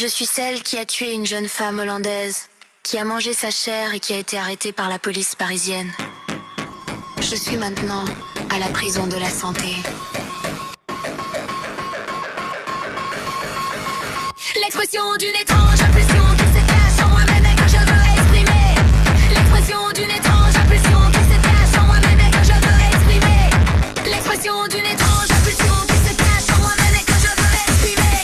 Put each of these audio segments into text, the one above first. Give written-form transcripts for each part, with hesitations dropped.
Je suis celle qui a tué une jeune femme hollandaise, qui a mangé sa chair et qui a été arrêtée par la police parisienne. Je suis maintenant à la prison de la santé. L'expression d'une étrange impulsion qui se cache en moi-même et que je veux exprimer. L'expression d'une étrange impulsion qui se cache en moi-même et que je veux exprimer. L'expression d'une étrange impulsion qui se cache en moi-même et que je veux exprimer.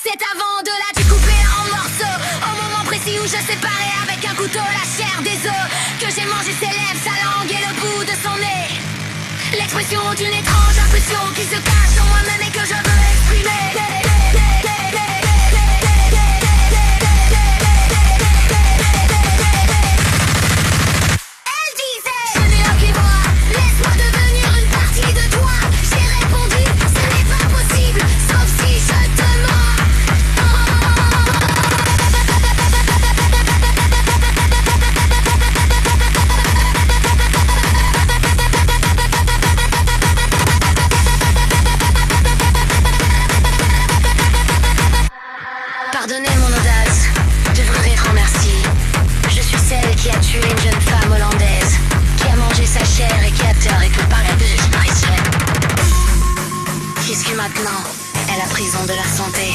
C'est avant de la découper en morceaux, au moment précis où je séparais avec un couteau la chair des os, que j'ai mangé ses lèvres, sa langue et le bout de son nez. L'expression d'une étrange impulsion qui se cache en moi-même et que je veux exprimer. Elle disait: je n'ai aucune voix, laisse-moi devenir une partie de toi. J'ai répondu: ce n'est pas possible, sauf si je te mens. Pardonnez mon audace, je voudrais être remercier. Je suis celle qui a tué une jeune femme hollandaise, qui a mangé sa chair et qui a été arrêtée par la police parisienne. Puisque maintenant est la prison de la santé.